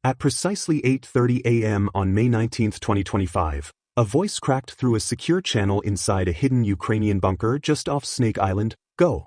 At precisely 8:30 a.m. on May 19, 2025, a voice cracked through a secure channel inside a hidden Ukrainian bunker just off Snake Island. Go.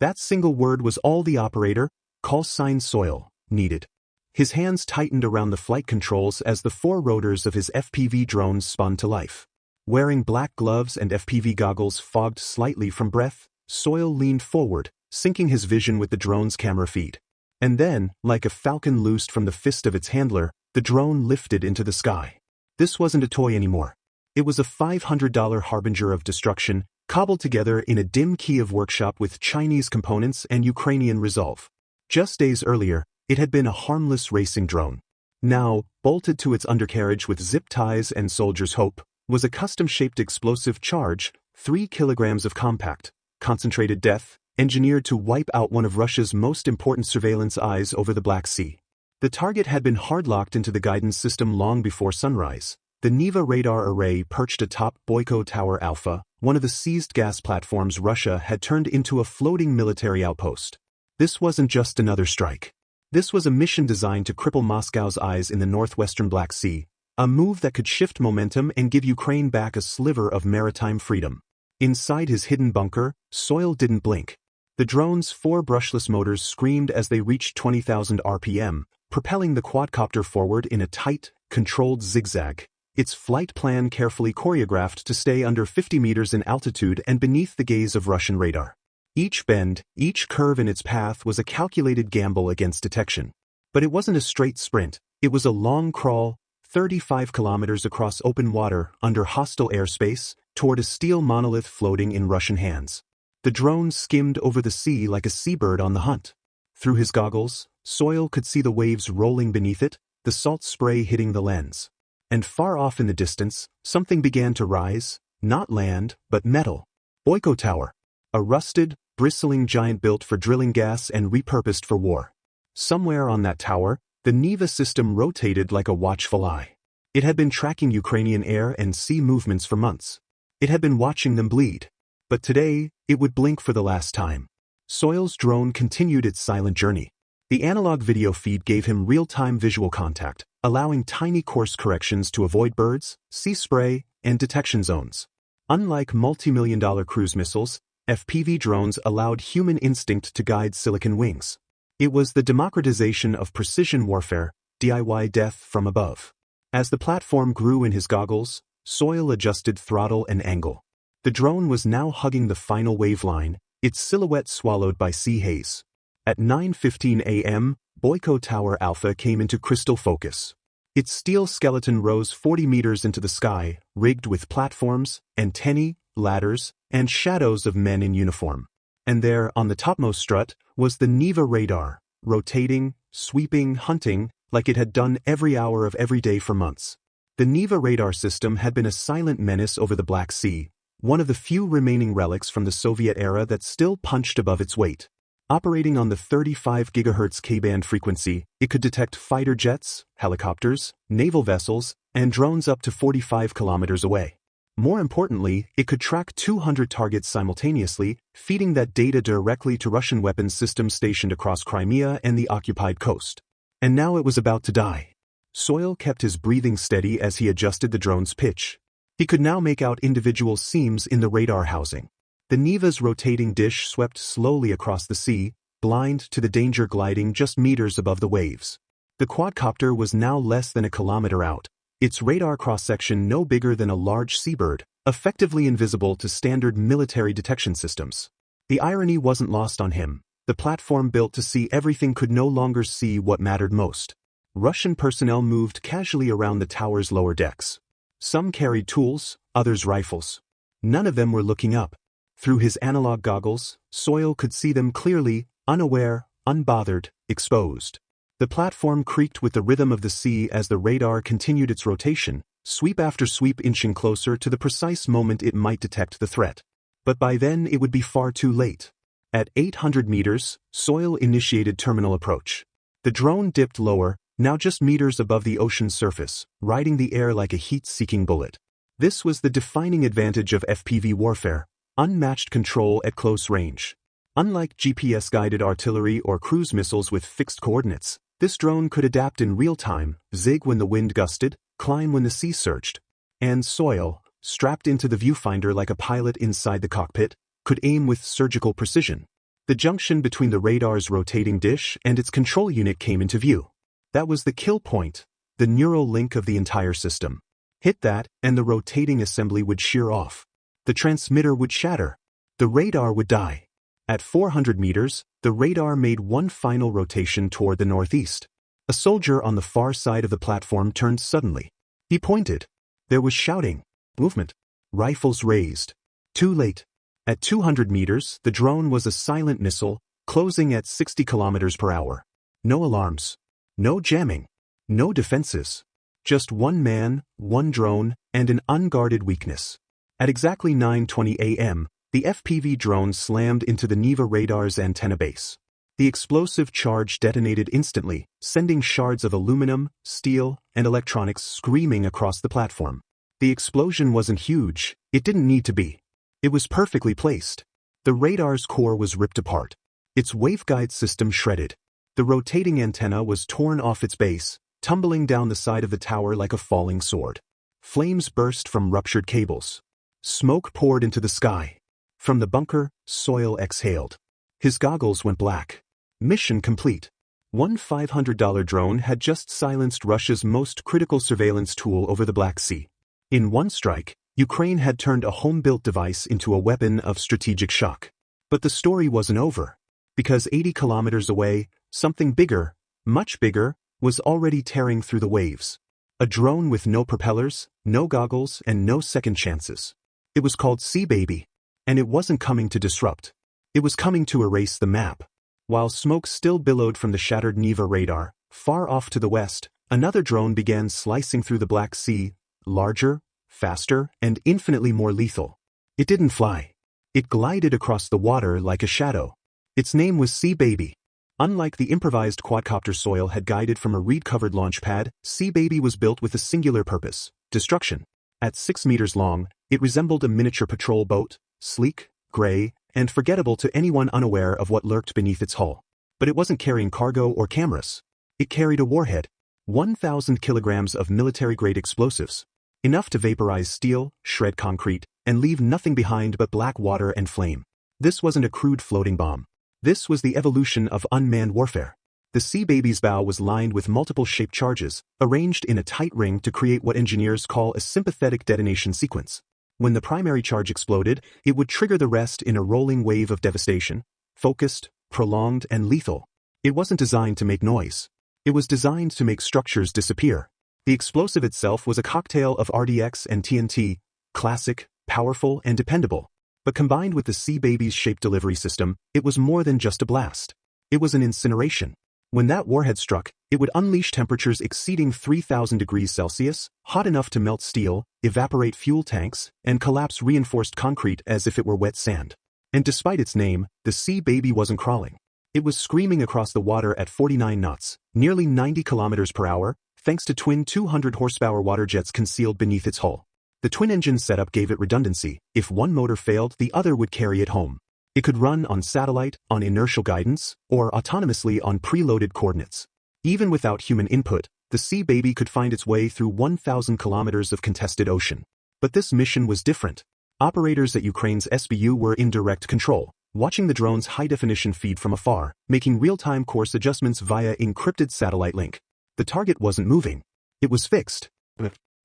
That single word was all the operator, call sign Soil, needed. His hands tightened around the flight controls as the four rotors of his FPV drone spun to life. Wearing black gloves and FPV goggles fogged slightly from breath, Soil leaned forward, syncing his vision with the drone's camera feed. And then, like a falcon loosed from the fist of its handler, the drone lifted into the sky. This wasn't a toy anymore. It was a $500 harbinger of destruction, cobbled together in a dim Kyiv workshop with Chinese components and Ukrainian resolve. Just days earlier, it had been a harmless racing drone. Now, bolted to its undercarriage with zip ties and soldier's hope, was a custom-shaped explosive charge, 3 kilograms of compact, concentrated death, engineered to wipe out one of Russia's most important surveillance eyes over the Black Sea. The target had been hard-locked into the guidance system long before sunrise. The Neva radar array perched atop Boyko Tower Alpha, one of the seized gas platforms Russia had turned into a floating military outpost. This wasn't just another strike. This was a mission designed to cripple Moscow's eyes in the northwestern Black Sea, a move that could shift momentum and give Ukraine back a sliver of maritime freedom. Inside his hidden bunker, Soil didn't blink. The drone's 4 brushless motors screamed as they reached 20,000 RPM, propelling the quadcopter forward in a tight, controlled zigzag, its flight plan carefully choreographed to stay under 50 meters in altitude and beneath the gaze of Russian radar. Each bend, each curve in its path was a calculated gamble against detection. But it wasn't a straight sprint, it was a long crawl, 35 kilometers across open water under hostile airspace, toward a steel monolith floating in Russian hands. The drone skimmed over the sea like a seabird on the hunt. Through his goggles, Soil could see the waves rolling beneath it, the salt spray hitting the lens. And far off in the distance, something began to rise, not land, but metal. Boyko Tower. A rusted, bristling giant built for drilling gas and repurposed for war. Somewhere on that tower, the Neva system rotated like a watchful eye. It had been tracking Ukrainian air and sea movements for months. It had been watching them bleed. But today, it would blink for the last time. Soil's drone continued its silent journey. The analog video feed gave him real-time visual contact, allowing tiny course corrections to avoid birds, sea spray, and detection zones. Unlike multi-million-dollar cruise missiles, FPV drones allowed human instinct to guide silicon wings. It was the democratization of precision warfare, DIY death from above. As the platform grew in his goggles, Soil adjusted throttle and angle. The drone was now hugging the final waveline, its silhouette swallowed by sea haze. At 9:15 a.m., Boyko Tower Alpha came into crystal focus. Its steel skeleton rose 40 meters into the sky, rigged with platforms, antennae, ladders, and shadows of men in uniform. And there, on the topmost strut, was the Neva radar, rotating, sweeping, hunting, like it had done every hour of every day for months. The Neva radar system had been a silent menace over the Black Sea, one of the few remaining relics from the Soviet era that still punched above its weight. Operating on the 35 GHz K-band frequency, it could detect fighter jets, helicopters, naval vessels, and drones up to 45 kilometers away. More importantly, it could track 200 targets simultaneously, feeding that data directly to Russian weapons systems stationed across Crimea and the occupied coast. And now it was about to die. Soil kept his breathing steady as he adjusted the drone's pitch. He could now make out individual seams in the radar housing. The Neva's rotating dish swept slowly across the sea, blind to the danger gliding just meters above the waves. The quadcopter was now less than a kilometer out, its radar cross-section no bigger than a large seabird, effectively invisible to standard military detection systems. The irony wasn't lost on him. The platform built to see everything could no longer see what mattered most. Russian personnel moved casually around the tower's lower decks. Some carried tools, others rifles. None of them were looking up. Through his analog goggles, Soil could see them clearly, unaware, unbothered, exposed. The platform creaked with the rhythm of the sea as the radar continued its rotation, sweep after sweep inching closer to the precise moment it might detect the threat. But by then it would be far too late. At 800 meters, Soil initiated terminal approach. The drone dipped lower, now just meters above the ocean's surface, riding the air like a heat-seeking bullet. This was the defining advantage of FPV warfare, unmatched control at close range. Unlike GPS-guided artillery or cruise missiles with fixed coordinates, This drone could adapt in real time, zig when the wind gusted, climb when the sea surged. And Soil, strapped into the viewfinder like a pilot inside the cockpit, could aim with surgical precision. The junction between the radar's rotating dish and its control unit came into view. That was the kill point, the neural link of the entire system. Hit that, and the rotating assembly would shear off. The transmitter would shatter. The radar would die. At 400 meters, the radar made one final rotation toward the northeast. A soldier on the far side of the platform turned suddenly. He pointed. There was shouting. Movement. Rifles raised. Too late. At 200 meters, the drone was a silent missile, closing at 60 kilometers per hour. No alarms. No jamming. No defenses. Just one man, one drone, and an unguarded weakness. At exactly 9:20 a.m., the FPV drone slammed into the NEVA radar's antenna base. The explosive charge detonated instantly, sending shards of aluminum, steel, and electronics screaming across the platform. The explosion wasn't huge, it didn't need to be. It was perfectly placed. The radar's core was ripped apart. Its waveguide system shredded. The rotating antenna was torn off its base, tumbling down the side of the tower like a falling sword. Flames burst from ruptured cables. Smoke poured into the sky. From the bunker, Soil exhaled. His goggles went black. Mission complete. One $500 drone had just silenced Russia's most critical surveillance tool over the Black Sea. In one strike, Ukraine had turned a home-built device into a weapon of strategic shock. But the story wasn't over. Because 80 kilometers away, something bigger, much bigger, was already tearing through the waves. A drone with no propellers, no goggles, and no second chances. It was called Sea Baby. And it wasn't coming to disrupt. It was coming to erase the map. While smoke still billowed from the shattered NEVA radar, far off to the west, another drone began slicing through the Black Sea, larger, faster, and infinitely more lethal. It didn't fly. It glided across the water like a shadow. Its name was Sea Baby. Unlike the improvised quadcopter Soil had guided from a reed-covered launch pad, Sea Baby was built with a singular purpose: destruction. At 6 meters long, it resembled a miniature patrol boat, sleek, gray, and forgettable to anyone unaware of what lurked beneath its hull. But it wasn't carrying cargo or cameras. It carried a warhead. 1,000 kilograms of military-grade explosives. Enough to vaporize steel, shred concrete, and leave nothing behind but black water and flame. This wasn't a crude floating bomb. This was the evolution of unmanned warfare. The Sea Baby's bow was lined with multiple shaped charges, arranged in a tight ring to create what engineers call a sympathetic detonation sequence. When the primary charge exploded, it would trigger the rest in a rolling wave of devastation, focused, prolonged, and lethal. It wasn't designed to make noise. It was designed to make structures disappear. The explosive itself was a cocktail of RDX and TNT, classic, powerful, and dependable. But combined with the Sea Baby's shaped delivery system, it was more than just a blast. It was an incineration. When that warhead struck, it would unleash temperatures exceeding 3,000 degrees Celsius, hot enough to melt steel, evaporate fuel tanks, and collapse reinforced concrete as if it were wet sand. And despite its name, the Sea Baby wasn't crawling. It was screaming across the water at 49 knots, nearly 90 kilometers per hour, thanks to twin 200-horsepower water jets concealed beneath its hull. The twin-engine setup gave it redundancy. If one motor failed, the other would carry it home. It could run on satellite, on inertial guidance, or autonomously on preloaded coordinates. Even without human input, the Sea Baby could find its way through 1,000 kilometers of contested ocean. But this mission was different. Operators at Ukraine's SBU were in direct control, watching the drone's high-definition feed from afar, making real-time course adjustments via encrypted satellite link. The target wasn't moving. It was fixed,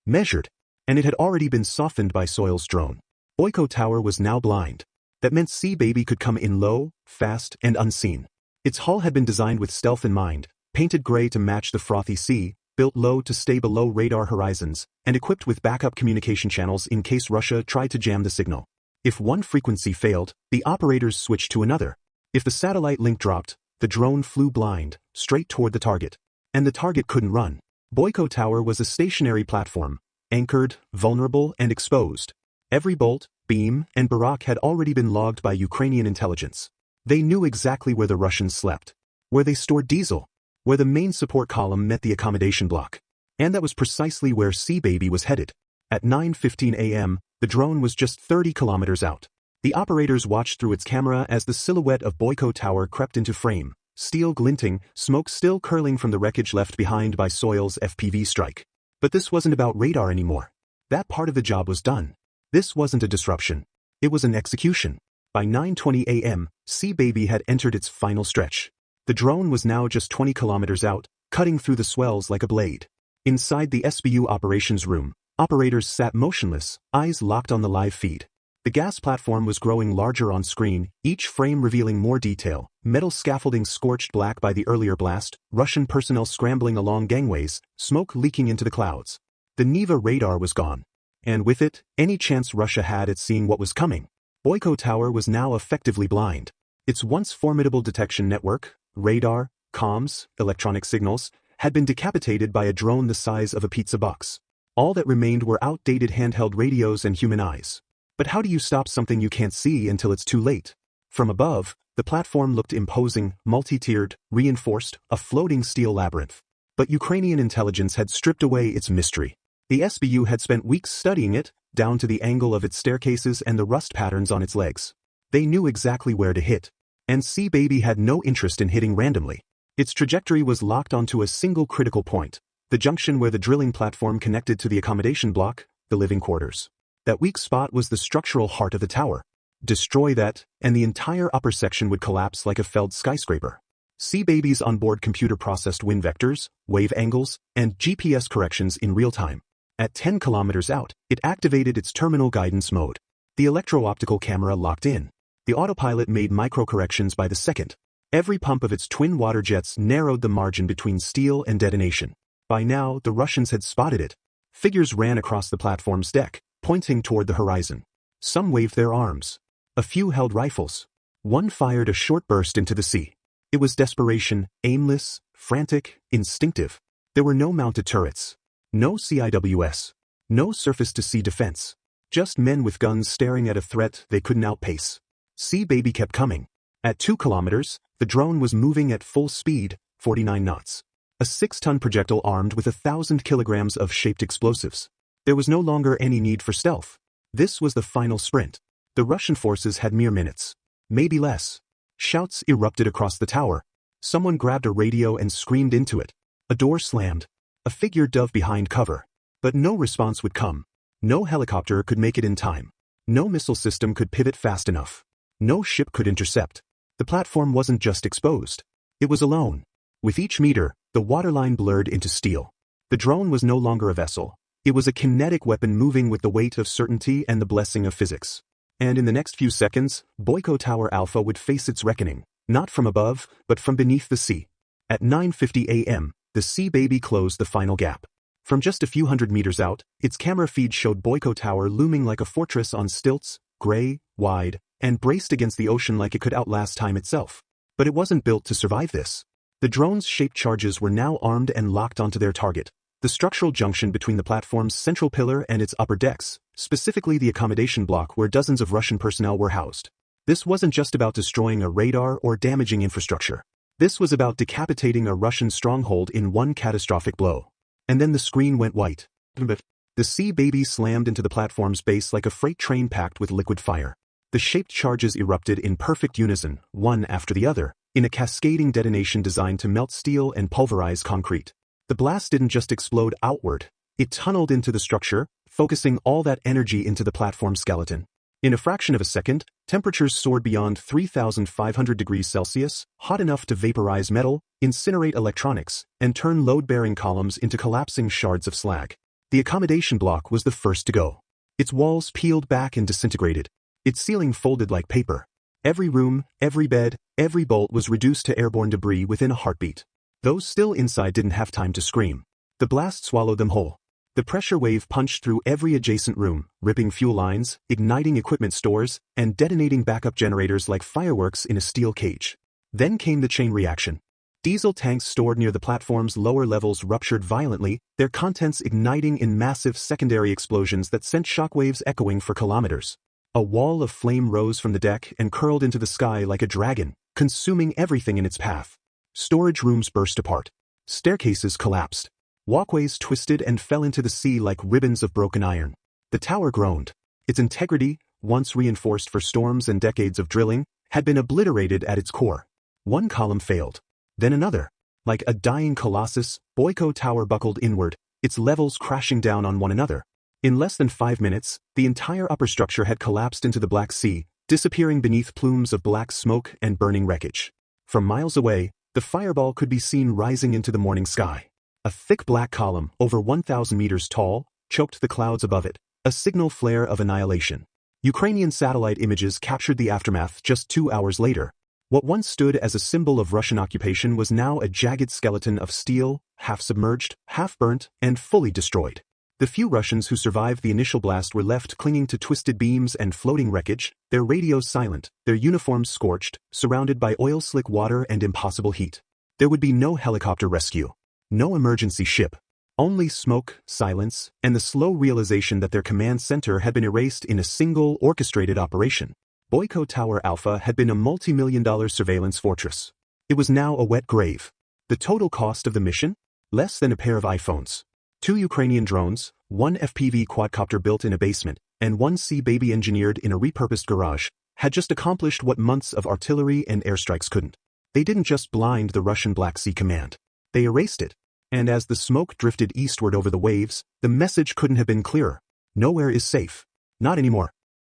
measured, and it had already been softened by Soil's drone. Boyko Tower was now blind. That meant Sea Baby could come in low, fast, and unseen. Its hull had been designed with stealth in mind, painted gray to match the frothy sea, built low to stay below radar horizons, and equipped with backup communication channels in case Russia tried to jam the signal. If one frequency failed, the operators switched to another. If the satellite link dropped, the drone flew blind, straight toward the target. And the target couldn't run. Boyko Tower was a stationary platform, anchored, vulnerable, and exposed. Every bolt, beam, and barrage had already been logged by Ukrainian intelligence. They knew exactly where the Russians slept, where they stored diesel, where the main support column met the accommodation block. And that was precisely where Sea Baby was headed. At 9:15 a.m., the drone was just 30 kilometers out. The operators watched through its camera as the silhouette of Boyko Tower crept into frame, steel glinting, smoke still curling from the wreckage left behind by Soil's FPV strike. But this wasn't about radar anymore. That part of the job was done. This wasn't a disruption. It was an execution. By 9:20 a.m., Sea Baby had entered its final stretch. The drone was now just 20 kilometers out, cutting through the swells like a blade. Inside the SBU operations room, operators sat motionless, eyes locked on the live feed. The gas platform was growing larger on screen, each frame revealing more detail, metal scaffolding scorched black by the earlier blast, Russian personnel scrambling along gangways, smoke leaking into the clouds. The Neva radar was gone. And with it, any chance Russia had at seeing what was coming. Boyko Tower was now effectively blind. Its once formidable detection network, radar, comms, electronic signals, had been decapitated by a drone the size of a pizza box. All that remained were outdated handheld radios and human eyes. But how do you stop something you can't see until it's too late? From above, the platform looked imposing, multi-tiered, reinforced, a floating steel labyrinth. But Ukrainian intelligence had stripped away its mystery. The SBU had spent weeks studying it, down to the angle of its staircases and the rust patterns on its legs. They knew exactly where to hit. And Sea Baby had no interest in hitting randomly. Its trajectory was locked onto a single critical point, the junction where the drilling platform connected to the accommodation block, the living quarters. That weak spot was the structural heart of the tower. Destroy that, and the entire upper section would collapse like a felled skyscraper. Sea Baby's onboard computer processed wind vectors, wave angles, and GPS corrections in real time. At 10 kilometers out, it activated its terminal guidance mode. The electro-optical camera locked in. The autopilot made micro-corrections by the second. Every pump of its twin water jets narrowed the margin between steel and detonation. By now, the Russians had spotted it. Figures ran across the platform's deck, pointing toward the horizon. Some waved their arms. A few held rifles. One fired a short burst into the sea. It was desperation, aimless, frantic, instinctive. There were no mounted turrets. No CIWS. No surface-to-sea defense. Just men with guns staring at a threat they couldn't outpace. Sea Baby kept coming. At 2 kilometers, the drone was moving at full speed, 49 knots. A 6-ton projectile armed with 1,000 kilograms of shaped explosives. There was no longer any need for stealth. This was the final sprint. The Russian forces had mere minutes. Maybe less. Shouts erupted across the tower. Someone grabbed a radio and screamed into it. A door slammed. A figure dove behind cover. But no response would come. No helicopter could make it in time. No missile system could pivot fast enough. No ship could intercept. The platform wasn't just exposed. It was alone. With each meter, the waterline blurred into steel. The drone was no longer a vessel. It was a kinetic weapon moving with the weight of certainty and the blessing of physics. And in the next few seconds, Boyko Tower Alpha would face its reckoning, not from above, but from beneath the sea. At 9:50 a.m., the Sea Baby closed the final gap. From just a few hundred meters out, its camera feed showed Boyko Tower looming like a fortress on stilts, gray, wide, and braced against the ocean like it could outlast time itself. But it wasn't built to survive this. The drone's shaped charges were now armed and locked onto their target, the structural junction between the platform's central pillar and its upper decks, specifically the accommodation block where dozens of Russian personnel were housed. This wasn't just about destroying a radar or damaging infrastructure. This was about decapitating a Russian stronghold in one catastrophic blow. And then the screen went white. The Sea Baby slammed into the platform's base like a freight train packed with liquid fire. The shaped charges erupted in perfect unison, one after the other, in a cascading detonation designed to melt steel and pulverize concrete. The blast didn't just explode outward, it tunneled into the structure, focusing all that energy into the platform's skeleton. In a fraction of a second, temperatures soared beyond 3,500 degrees Celsius, hot enough to vaporize metal, incinerate electronics, and turn load-bearing columns into collapsing shards of slag. The accommodation block was the first to go. Its walls peeled back and disintegrated. Its ceiling folded like paper. Every room, every bed, every bolt was reduced to airborne debris within a heartbeat. Those still inside didn't have time to scream. The blast swallowed them whole. The pressure wave punched through every adjacent room, ripping fuel lines, igniting equipment stores, and detonating backup generators like fireworks in a steel cage. Then came the chain reaction. Diesel tanks stored near the platform's lower levels ruptured violently, their contents igniting in massive secondary explosions that sent shockwaves echoing for kilometers. A wall of flame rose from the deck and curled into the sky like a dragon, consuming everything in its path. Storage rooms burst apart. Staircases collapsed. Walkways twisted and fell into the sea like ribbons of broken iron. The tower groaned. Its integrity, once reinforced for storms and decades of drilling, had been obliterated at its core. One column failed. Then another. Like a dying colossus, Boyko Tower buckled inward, its levels crashing down on one another. In less than 5 minutes, the entire upper structure had collapsed into the Black Sea, disappearing beneath plumes of black smoke and burning wreckage. From miles away, the fireball could be seen rising into the morning sky. A thick black column, over 1,000 meters tall, choked the clouds above it, a signal flare of annihilation. Ukrainian satellite images captured the aftermath just 2 hours later. What once stood as a symbol of Russian occupation was now a jagged skeleton of steel, half-submerged, half-burnt, and fully destroyed. The few Russians who survived the initial blast were left clinging to twisted beams and floating wreckage, their radios silent, their uniforms scorched, surrounded by oil-slick water and impossible heat. There would be no helicopter rescue. No emergency ship. Only smoke, silence, and the slow realization that their command center had been erased in a single, orchestrated operation. Boyko Tower Alpha had been a multi-million-dollar surveillance fortress. It was now a wet grave. The total cost of the mission? Less than a pair of iPhones. 2 Ukrainian drones, 1 FPV quadcopter built in a basement, and 1 Sea-Baby engineered in a repurposed garage, had just accomplished what months of artillery and airstrikes couldn't. They didn't just blind the Russian Black Sea Command. They erased it. And as the smoke drifted eastward over the waves, the message couldn't have been clearer. Nowhere is safe. Not anymore.